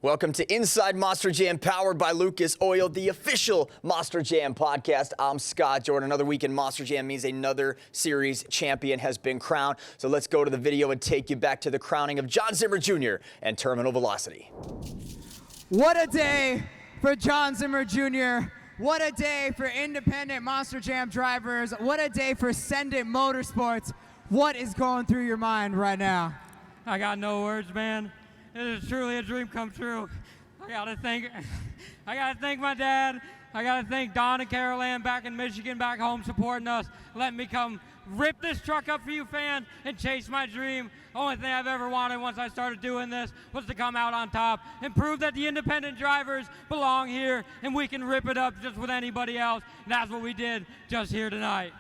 Welcome to Inside Monster Jam, powered by Lucas Oil, the official Monster Jam podcast. I'm Scott Jordan. Another week in Monster Jam means another series champion has been crowned. So let's go to the video and take you back to the crowning of John Zimmer Jr. and Terminal Velocity. What a day for John Zimmer Jr. What a day for independent Monster Jam drivers. What a day for Send It Motorsports. What is going through your mind right now? I got no words, man. It is truly a dream come true. I gotta thank my dad. I gotta thank Don and Carol Ann back in Michigan, back home supporting us, letting me come rip this truck up for you fans and chase my dream. Only thing I've ever wanted once I started doing this was to come out on top and prove that the independent drivers belong here and we can rip it up just with anybody else. And that's what we did just here tonight.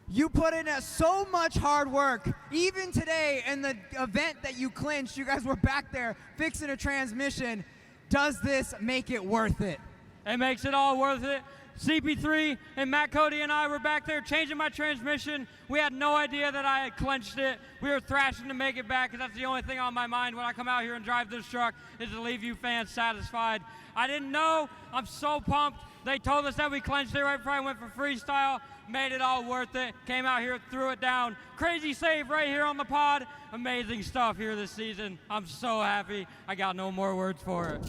You put in so much hard work. Even today in the event that you clinched, you guys were back there fixing a transmission. Does this make it worth it? It makes it all worth it. CP3 and Matt Cody and I were back there changing my transmission. We had no idea that I had clenched it. We were thrashing to make it back because that's the only thing on my mind when I come out here and drive this truck is to leave you fans satisfied. I didn't know. I'm so pumped. They told us that we clenched it right before I went for freestyle. Made it all worth it. Came out here, threw it down. Crazy save right here on the pod. Amazing stuff here this season. I'm so happy. I got no more words for it.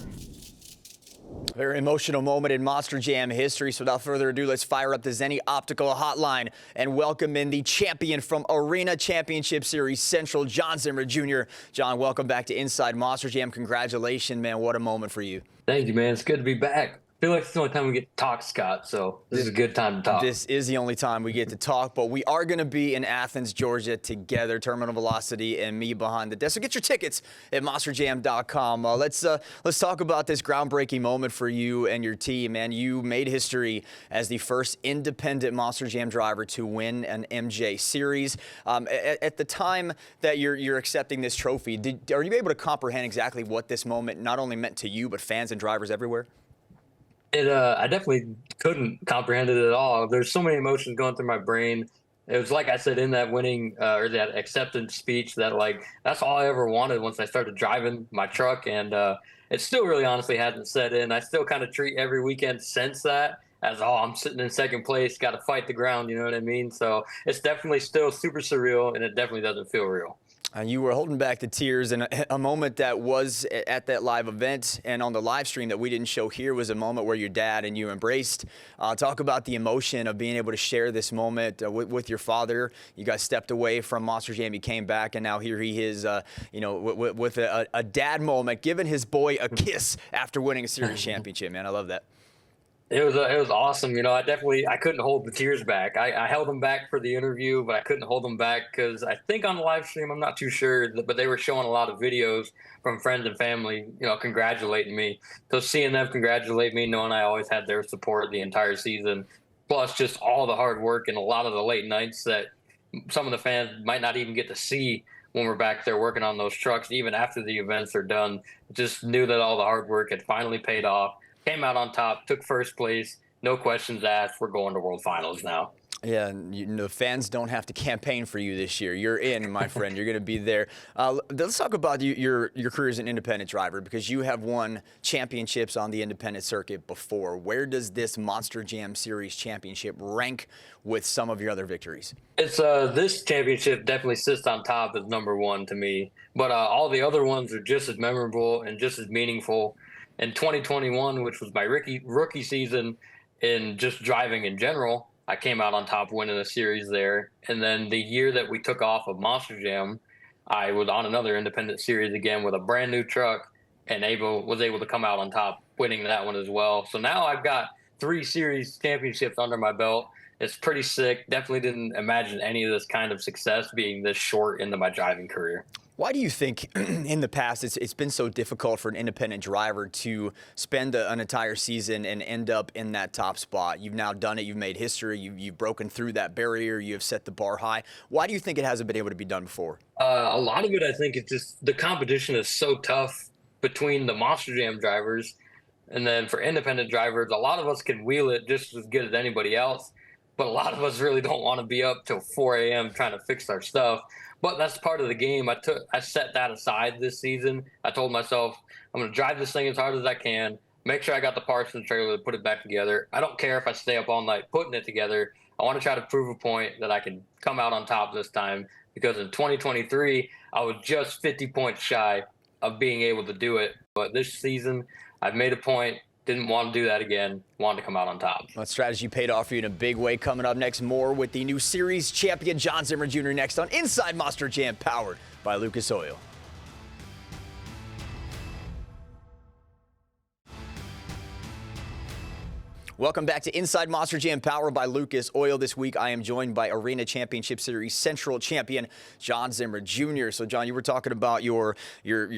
Very emotional moment in Monster Jam history. So without further ado, let's fire up the Zenny Optical Hotline and welcome in the champion from Arena Championship Series Central, John Zimmer Jr. John, welcome back to Inside Monster Jam. Congratulations, man. What a moment for you. Thank you, man. It's good to be back. I feel like it's the only time we get to talk, Scott, so this is a good time to talk. This is the only time we get to talk, but we are going to be in Athens, Georgia together, Terminal Velocity and me behind the desk. So get your tickets at monsterjam.com. Let's talk about this groundbreaking moment for you and your team, man. You made history as the first independent Monster Jam driver to win an MJ Series. At the time that you're accepting this trophy, are you able to comprehend exactly what this moment not only meant to you, but fans and drivers everywhere? I definitely couldn't comprehend it at all. There's so many emotions going through my brain. It was like I said in that winning or that acceptance speech that that's all I ever wanted once I started driving my truck, and it still really honestly hasn't set in. I still kind of treat every weekend since that as, oh, I'm sitting in second place, got to fight the ground, you know what I mean? So it's definitely still super surreal, and it definitely doesn't feel real. You were holding back the tears, and a moment that was at that live event and on the live stream that we didn't show here was a moment where your dad and you embraced. Talk about the emotion of being able to share this moment with your father. You guys stepped away from Monster Jam, you came back, and now here he is, with a dad moment, giving his boy a kiss after winning a series championship, man. I love that. It was awesome. I couldn't hold the tears back. I held them back for the interview, but I couldn't hold them back because I think on the live stream, I'm not too sure, but they were showing a lot of videos from friends and family, congratulating me. So seeing them congratulate me, knowing I always had their support the entire season, plus just all the hard work and a lot of the late nights that some of the fans might not even get to see when we're back there working on those trucks, even after the events are done. Just knew that all the hard work had finally paid off. Came out on top, took first place, no questions asked. We're going to World Finals now. Yeah, and fans don't have to campaign for you this year. You're in, my friend. You're going to be there. Let's talk about your career as an independent driver, because you have won championships on the independent circuit before. Where does this Monster Jam Series championship rank with some of your other victories? It's this championship definitely sits on top as number one to me, but all the other ones are just as memorable and just as meaningful. In 2021, which was my rookie season in just driving in general, I came out on top winning a series there. And then the year that we took off of Monster Jam, I was on another independent series again with a brand new truck and was able to come out on top winning that one as well. So now I've got 3 series championships under my belt. It's pretty sick. Definitely didn't imagine any of this kind of success being this short into my driving career. Why do you think in the past it's been so difficult for an independent driver to spend an entire season and end up in that top spot? You've now done it. You've made history. You've broken through that barrier. You have set the bar high. Why do you think it hasn't been able to be done before? A lot of it, I think, is just the competition is so tough between the Monster Jam drivers. And then for independent drivers, a lot of us can wheel it just as good as anybody else. but a lot of us really don't want to be up till 4 a.m. trying to fix our stuff. But that's part of the game. I set that aside this season. I told myself I'm going to drive this thing as hard as I can, make sure I got the parts in the trailer to put it back together. I don't care if I stay up all night putting it together. I want to try to prove a point that I can come out on top this time, because in 2023, I was just 50 points shy of being able to do it. But this season, I've made a point, didn't want to do that again, wanted to come out on top. That strategy paid off for you in a big way. Coming up next, more with the new series champion John Zimmer Jr. next on Inside Monster Jam, powered by Lucas Oil. Welcome back to Inside Monster Jam, powered by Lucas Oil. This week, I am joined by Arena Championship Series Central champion John Zimmer Jr. So, John, you were talking about your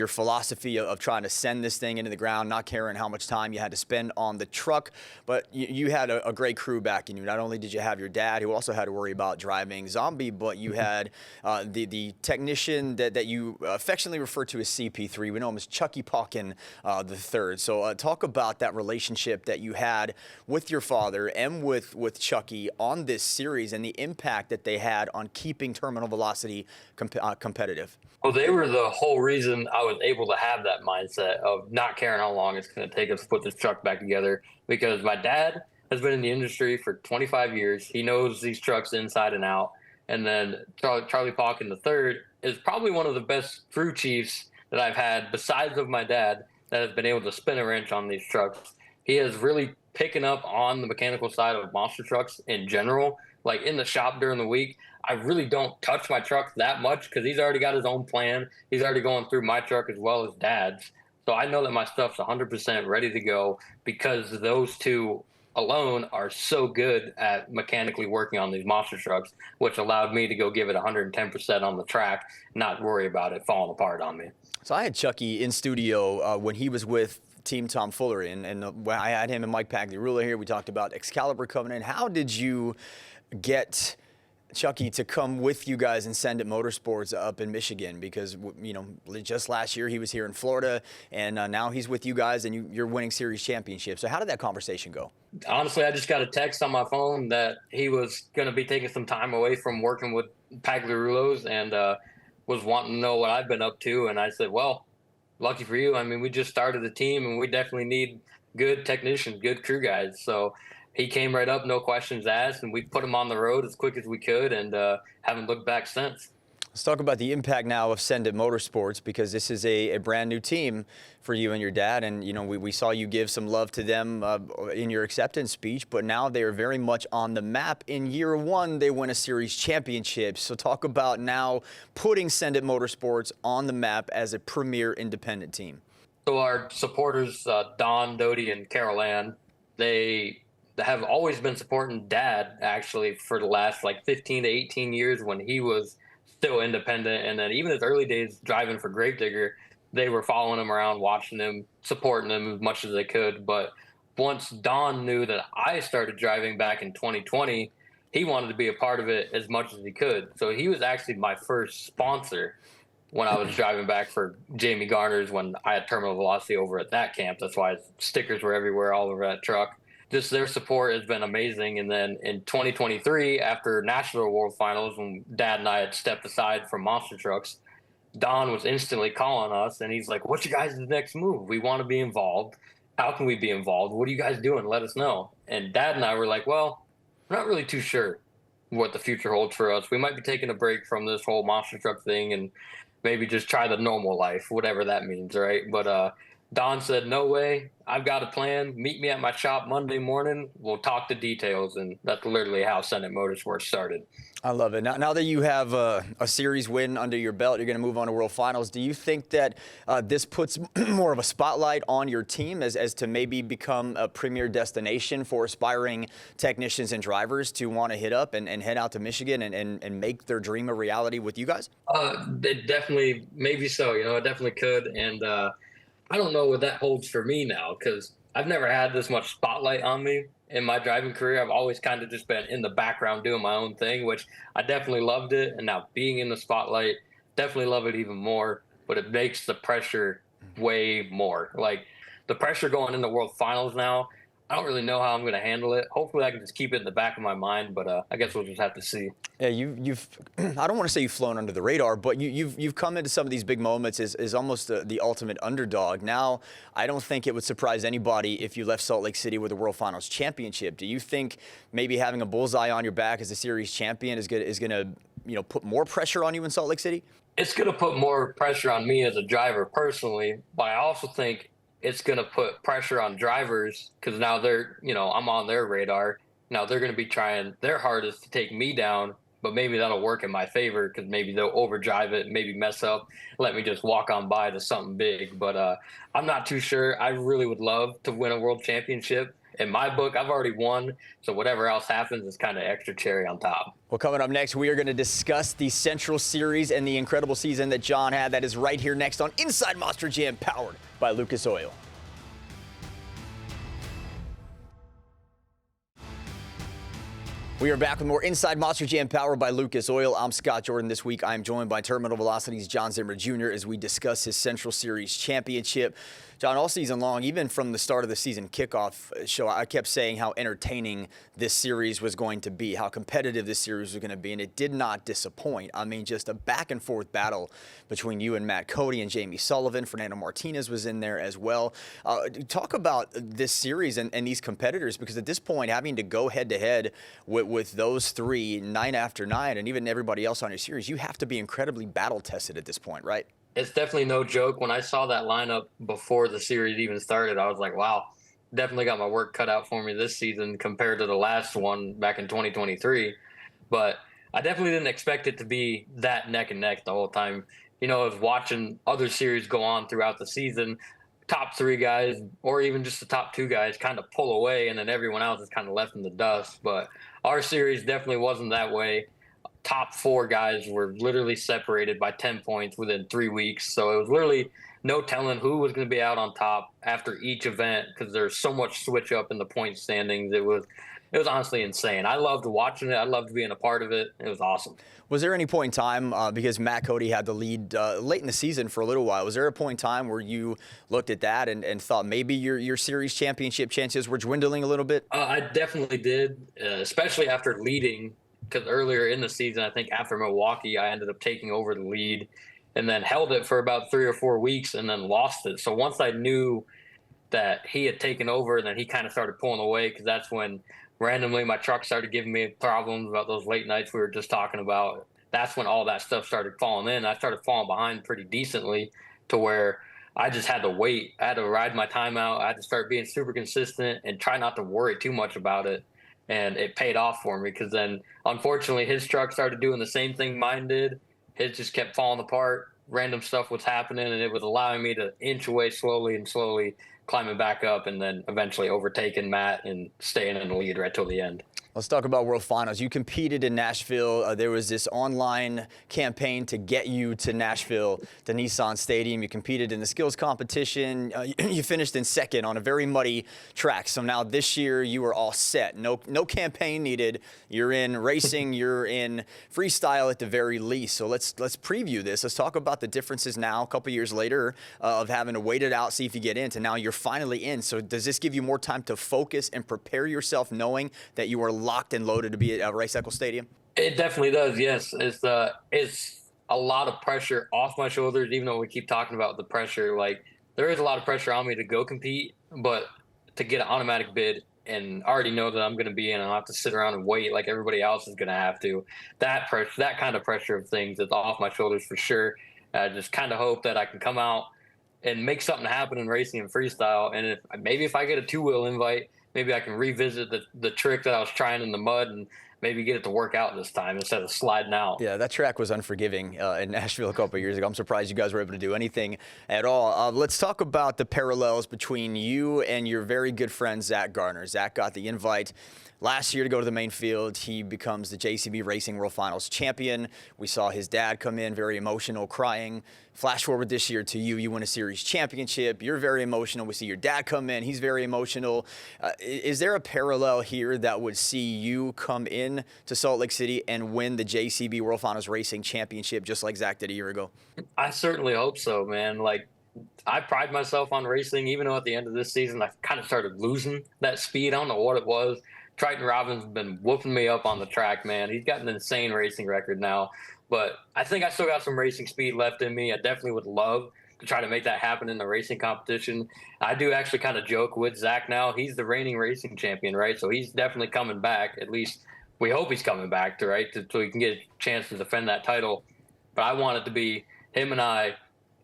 philosophy of trying to send this thing into the ground, not caring how much time you had to spend on the truck. But you had a great crew backing you. Not only did you have your dad, who also had to worry about driving Zombie, but you had the technician that you affectionately refer to as CP3. We know him as Chucky Pauken the third. So, talk about that relationship that you had with your father and with Chucky on this series and the impact that they had on keeping terminal velocity competitive. Well, they were the whole reason I was able to have that mindset of not caring how long it's going to take us to put this truck back together, because my dad has been in the industry for 25 years. He knows these trucks inside and out. And then Charlie Pauken III is probably one of the best crew chiefs that I've had, besides of my dad, that has been able to spin a wrench on these trucks. He has really picking up on the mechanical side of monster trucks in general. Like in the shop during the week, I really don't touch my truck that much because he's already got his own plan. He's already going through my truck as well as dad's. So I know that my stuff's 100% ready to go because those two alone are so good at mechanically working on these monster trucks, which allowed me to go give it 110% on the track, not worry about it falling apart on me. So I had Chucky in studio when he was with Team Tom Fullery, and when I had him and Mike Pagliarulo here, we talked about Excalibur coming in. How did you get Chucky to come with you guys and Send It Motorsports up in Michigan? Because, you know, just last year he was here in Florida, and now he's with you guys, and you're winning series championships. So how did that conversation go? Honestly, I just got a text on my phone that he was going to be taking some time away from working with Pagliarulos and was wanting to know what I've been up to. And I said, well, lucky for you. I mean, we just started the team, and we definitely need good technicians, good crew guys. So he came right up, no questions asked, and we put him on the road as quick as we could, and haven't looked back since. Let's talk about the impact now of Send It Motorsports, because this is a brand new team for you and your dad. And, you know, we saw you give some love to them in your acceptance speech, but now they are very much on the map. In year one, they win a series championship. So talk about now putting Send It Motorsports on the map as a premier independent team. So our supporters, Don, Doty, and Carol Ann, they have always been supporting Dad, actually, for the last like 15 to 18 years when he was still independent. And then even his early days driving for Gravedigger, they were following him around, watching him, supporting him as much as they could. But once Don knew that I started driving back in 2020, he wanted to be a part of it as much as he could. So he was actually my first sponsor when I was driving back for Jamie Garner's when I had terminal velocity over at that camp. That's why stickers were everywhere all over that truck. Just their support has been amazing. And then in 2023, after National World Finals, when Dad and I had stepped aside from monster trucks, Don was instantly calling us, and he's like, what's your guys' next move? We want to be involved. How can we be involved? What are you guys doing? Let us know. And Dad and I were like, well, we're not really too sure what the future holds for us. We might be taking a break from this whole monster truck thing and maybe just try the normal life, whatever that means, right? But Don said, no way, I've got a plan. Meet me at my shop Monday morning. We'll talk the details. And that's literally how Send It Motorsports started. I love it. Now that you have a series win under your belt, you're going to move on to World Finals. Do you think that this puts more of a spotlight on your team as to maybe become a premier destination for aspiring technicians and drivers to want to hit up and head out to Michigan and make their dream a reality with you guys? It definitely, maybe so. You know, it definitely could. And I don't know what that holds for me now, because I've never had this much spotlight on me in my driving career. I've always kind of just been in the background doing my own thing, which I definitely loved it. And now being in the spotlight, definitely love it even more, but it makes the pressure way more. Like the pressure going into World Finals now, I don't really know how I'm going to handle it. Hopefully, I can just keep it in the back of my mind, but I guess we'll just have to see. Yeah, you've I don't want to say you've flown under the radar, but you've come into some of these big moments as almost the ultimate underdog. Now, I don't think it would surprise anybody if you left Salt Lake City with a World Finals championship. Do you think maybe having a bullseye on your back as a series champion is going to put more pressure on you in Salt Lake City? It's going to put more pressure on me as a driver personally, but I also think it's going to put pressure on drivers because now I'm on their radar. Now they're going to be trying their hardest to take me down, but maybe that'll work in my favor because maybe they'll overdrive it, maybe mess up, let me just walk on by to something big. But I'm not too sure. I really would love to win a world championship. In my book, I've already won, so whatever else happens is kind of extra cherry on top. Well, coming up next, we are going to discuss the Central Series and the incredible season that John had. That is right here next on Inside Monster Jam, powered by Lucas Oil. We are back with more Inside Monster Jam, powered by Lucas Oil. I'm Scott Jordan. This week, I'm joined by Terminal Velocity's John Zimmer Jr. as we discuss his Central Series championship. John, all season long, even from the start of the season kickoff show, I kept saying how entertaining this series was going to be, how competitive this series was going to be, and it did not disappoint. I mean, just a back-and-forth battle between you and Matt Cody and Jamie Sullivan. Fernando Martinez was in there as well. Talk about this series and these competitors, because at this point, having to go head-to-head with those three night after night, and even everybody else on your series, you have to be incredibly battle-tested at this point, right? It's definitely no joke. When I saw that lineup before the series even started, I was like, wow, definitely got my work cut out for me this season compared to the last one back in 2023. But I definitely didn't expect it to be that neck and neck the whole time. I was watching other series go on throughout the season, top three guys or even just the top two guys kind of pull away, and then everyone else is kind of left in the dust. But our series definitely wasn't that way. Top four guys were literally separated by 10 points within 3 weeks. So it was literally no telling who was going to be out on top after each event because there's so much switch up in the point standings. It was honestly insane. I loved watching it. I loved being a part of it. It was awesome. Was there any point in time, because Matt Cody had the lead late in the season for a little while, was there a point in time where you looked at that and thought maybe your series championship chances were dwindling a little bit? I definitely did, especially after leading. Because earlier in the season, I think after Milwaukee, I ended up taking over the lead and then held it for about 3 or 4 weeks and then lost it. So once I knew that he had taken over, and then he kind of started pulling away, because that's when randomly my truck started giving me problems about those late nights we were just talking about. That's when all that stuff started falling in. I started falling behind pretty decently to where I just had to wait. I had to ride my time out. I had to start being super consistent and try not to worry too much about it. And it paid off for me, because then, unfortunately, his truck started doing the same thing mine did. His just kept falling apart. Random stuff was happening, and it was allowing me to inch away slowly and slowly, climbing back up, and then eventually overtaking Matt and staying in the lead right till the end. Let's talk about World Finals. You competed in Nashville. There was this online campaign to get you to Nashville, to Nissan Stadium. You competed in the skills competition. You finished in second on a very muddy track. So now this year you are all set. No campaign needed. You're in racing. You're in freestyle at the very least. So let's preview this. Let's talk about the differences now, a couple years later, of having to wait it out, see if you get in, to now you're finally in. So does this give you more time to focus and prepare yourself, knowing that you are locked and loaded to be at Rice Eccles Stadium? It definitely does, yes. It's a lot of pressure off my shoulders, even though we keep talking about the pressure. Like, there is a lot of pressure on me to go compete, but to get an automatic bid and already know that I'm going to be in, and I don't have to sit around and wait like everybody else is going to have to. That pressure, that kind of pressure of things is off my shoulders for sure. I just kind of hope that I can come out and make something happen in racing and freestyle. And if I get a two-wheel invite, maybe I can revisit the trick that I was trying in the mud and maybe get it to work out this time instead of sliding out. Yeah, that track was unforgiving in Nashville a couple of years ago. I'm surprised you guys were able to do anything at all. Let's talk about the parallels between you and your very good friend, Zach Gardner. Zach got the invite last year to go to the main field. He becomes the JCB Racing World Finals champion. We saw his dad come in, very emotional, crying. Flash forward this year to you. You win a series championship. You're very emotional. We see your dad come in. He's very emotional. Is there a parallel here that would see you come in to Salt Lake City and win the JCB World Finals Racing Championship just like Zach did a year ago? I certainly hope so, man. Like, I pride myself on racing, even though at the end of this season I kind of started losing that speed. I don't know what it was. Triton Robbins has been whooping me up on the track, man. He's got an insane racing record now. But I think I still got some racing speed left in me. I definitely would love to try to make that happen in the racing competition. I do actually kind of joke with Zach now. He's the reigning racing champion, right? So he's definitely coming back. At least we hope he's coming back, so he can get a chance to defend that title. But I want it to be him and I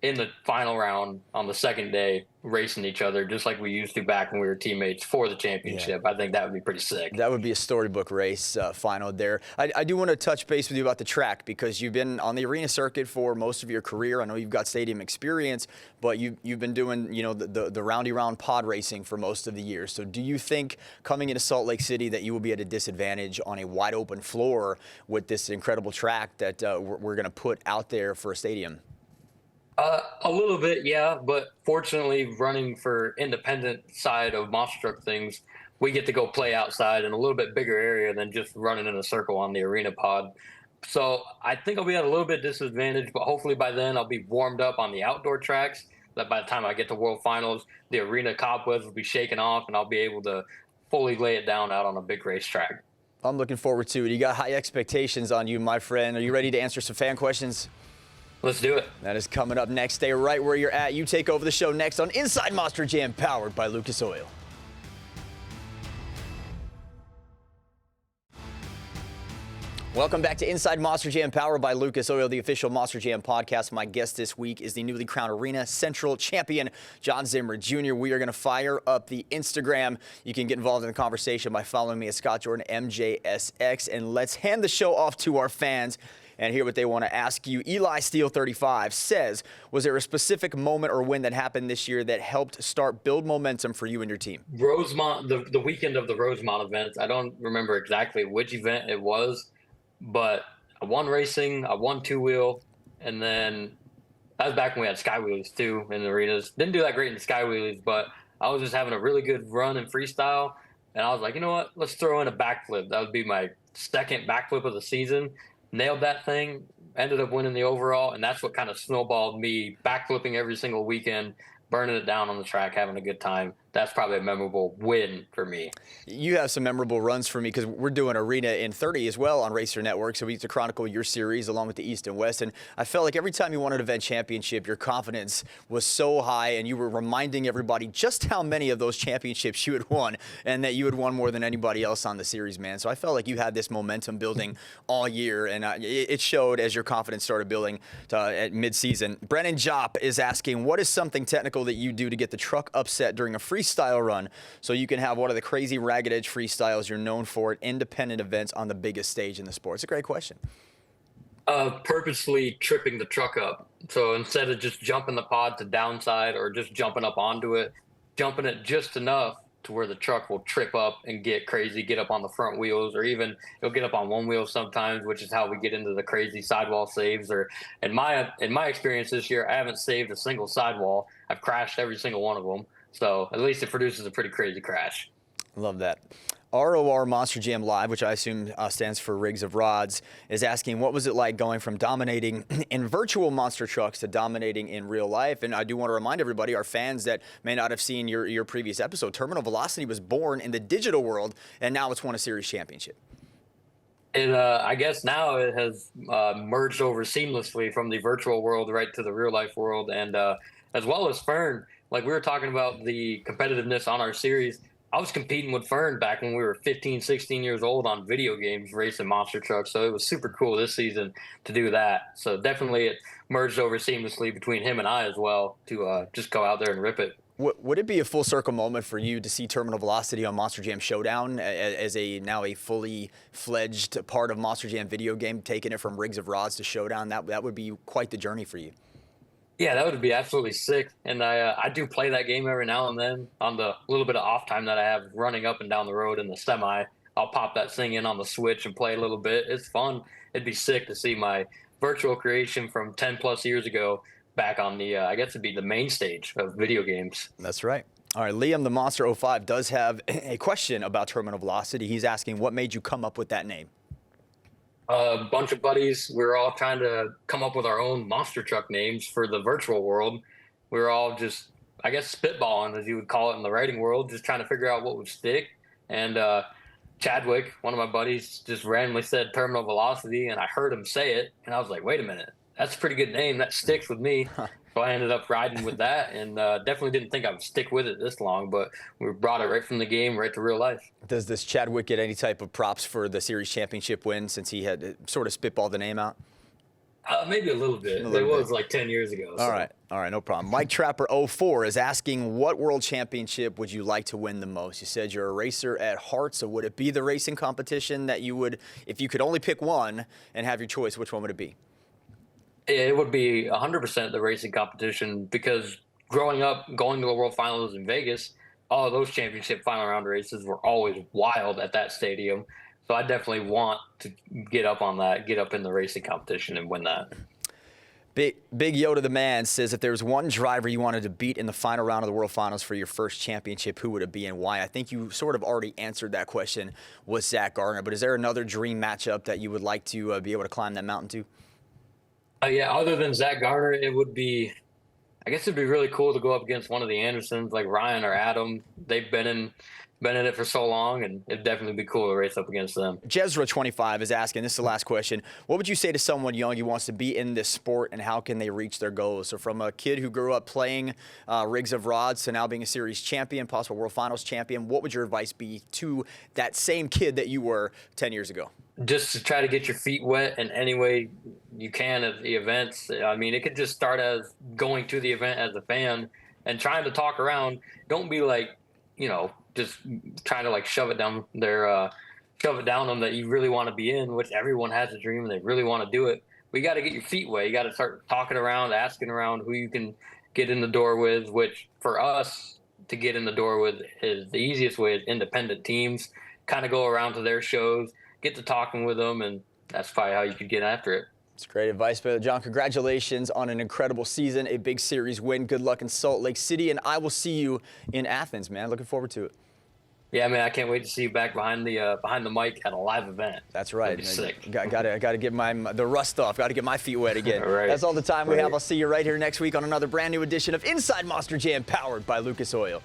in the final round on the second day racing each other just like we used to back when we were teammates for the championship. Yeah. I think that would be pretty sick. That would be a storybook race final there. I do want to touch base with you about the track because you've been on the arena circuit for most of your career. I know you've got stadium experience, but you've been doing the roundy round pod racing for most of the years. So do you think coming into Salt Lake City that you will be at a disadvantage on a wide open floor with this incredible track that we're going to put out there for a stadium? A little bit, yeah, but fortunately, running for independent side of monster truck things, we get to go play outside in a little bit bigger area than just running in a circle on the arena pod. So I think I'll be at a little bit disadvantage, but hopefully by then I'll be warmed up on the outdoor tracks. That by the time I get to World Finals, the arena cobwebs will be shaken off, and I'll be able to fully lay it down out on a big racetrack. I'm looking forward to it. You got high expectations on you, my friend. Are you ready to answer some fan questions? Let's do it. That is coming up next. Stay right where you're at. You take over the show next on Inside Monster Jam, powered by Lucas Oil. Welcome back to Inside Monster Jam, powered by Lucas Oil, the official Monster Jam podcast. My guest this week is the newly crowned Arena Central champion, John Zimmer Jr. We are going to fire up the Instagram. You can get involved in the conversation by following me at Scott Jordan MJSX. And let's hand the show off to our fans and hear what they want to ask you. Eli Steele 35 says, was there a specific moment or win that happened this year that helped build momentum for you and your team? Rosemont, the weekend of the Rosemont event, I don't remember exactly which event it was, but I won racing, I won two-wheel, and then that was back when we had skywheelies too in the arenas. Didn't do that great in the skywheelies, but I was just having a really good run in freestyle, and I was like, you know what, let's throw in a backflip. That would be my second backflip of the season. Nailed that thing, ended up winning the overall, and that's what kind of snowballed me backflipping every single weekend, burning it down on the track, having a good time. That's probably a memorable win for me. You have some memorable runs for me because we're doing Arena in 30 as well on Racer Network, so we get to chronicle your series along with the East and West. And I felt like every time you won an event championship, your confidence was so high, and you were reminding everybody just how many of those championships you had won, and that you had won more than anybody else on the series, man. So I felt like you had this momentum building all year, and it showed as your confidence started building at midseason. Brennan Jopp is asking, what is something technical that you do to get the truck upset during a freestyle run so you can have one of the crazy ragged edge freestyles you're known for at independent events on the biggest stage in the sport? It's a great question. Purposely tripping the truck up. So instead of just jumping the pod to downside or just jumping up onto it, jumping it just enough to where the truck will trip up and get crazy, get up on the front wheels, or even it'll get up on one wheel sometimes, which is how we get into the crazy sidewall saves. Or in my experience this year, I haven't saved a single sidewall. I've crashed every single one of them. So at least it produces a pretty crazy crash. Love that. ROR Monster Jam Live, which I assume stands for Rigs of Rods, is asking, what was it like going from dominating in virtual monster trucks to dominating in real life? And I do want to remind everybody, our fans that may not have seen your previous episode, Terminal Velocity was born in the digital world, and now it's won a series championship. And I guess now it has merged over seamlessly from the virtual world right to the real life world. And as well as Fern, like we were talking about the competitiveness on our series, I was competing with Fern back when we were 15, 16 years old on video games, racing monster trucks. So it was super cool this season to do that. So definitely it merged over seamlessly between him and I as well to just go out there and rip it. Would it be a full circle moment for you to see Terminal Velocity on Monster Jam Showdown as now a fully fledged part of Monster Jam video game, taking it from Rigs of Rods to Showdown? That would be quite the journey for you. Yeah, that would be absolutely sick. And I do play that game every now and then on the little bit of off time that I have running up and down the road in the semi. I'll pop that thing in on the Switch and play a little bit. It's fun. It'd be sick to see my virtual creation from 10 plus years ago back on the, I guess it'd be the main stage of video games. That's right. All right, Liam, the Monster 05, does have a question about Terminal Velocity. He's asking, what made you come up with that name? A bunch of buddies, we were all trying to come up with our own monster truck names for the virtual world. we were all just, I guess, spitballing, as you would call it in the writing world, just trying to figure out what would stick. And Chadwick, one of my buddies, just randomly said terminal velocity, and I heard him say it, and I was like, wait a minute, that's a pretty good name. That sticks with me. So I ended up riding with that, and definitely didn't think I would stick with it this long, but we brought it right from the game right to real life. Does this Chadwick get any type of props for the series championship win since he had sort of spitballed the name out? Maybe a little bit. It was like 10 years ago. So. All right, no problem. Mike Trapper 04 is asking, what world championship would you like to win the most? You said you're a racer at heart, so would it be the racing competition that you would, if you could only pick one and have your choice, which one would it be? It would be 100% the racing competition, because growing up, going to the World Finals in Vegas, all of those championship final round races were always wild at that stadium. So I definitely want to get up on that, get up in the racing competition and win that. Big Yoda the man says, if there's one driver you wanted to beat in the final round of the World Finals for your first championship, who would it be and why? I think you sort of already answered that question with Zach Gardner, but is there another dream matchup that you would like to be able to climb that mountain to? Yeah, other than Zach Gardner, it would be, I guess it'd be really cool to go up against one of the Andersons, like Ryan or Adam. They've been in it for so long, and it'd definitely be cool to race up against them. Jezra 25 is asking, this is the last question, what would you say to someone young who wants to be in this sport, and how can they reach their goals? So from a kid who grew up playing rigs of rods to now being a series champion, possible World Finals champion, what would your advice be to that same kid that you were 10 years ago? Just to try to get your feet wet in any way you can at the events. I mean, it could just start as going to the event as a fan and trying to talk around. Don't be like, just trying to like shove it down them that you really want to be in, which everyone has a dream and they really want to do it. But you got to get your feet wet. You got to start talking around, asking around who you can get in the door with, which for us to get in the door with is the easiest way is independent teams, kind of go around to their shows, get to talking with them, and that's probably how you could get after it. It's great advice, but John, congratulations on an incredible season, a big series win. Good luck in Salt Lake City, and I will see you in Athens, man. Looking forward to it. Yeah, man, I can't wait to see you back behind the mic at a live event. That's right. Sick. Got to get the rust off. Got to get my feet wet again. Right. That's all the time we have. I'll see you right here next week on another brand new edition of Inside Monster Jam, powered by Lucas Oil.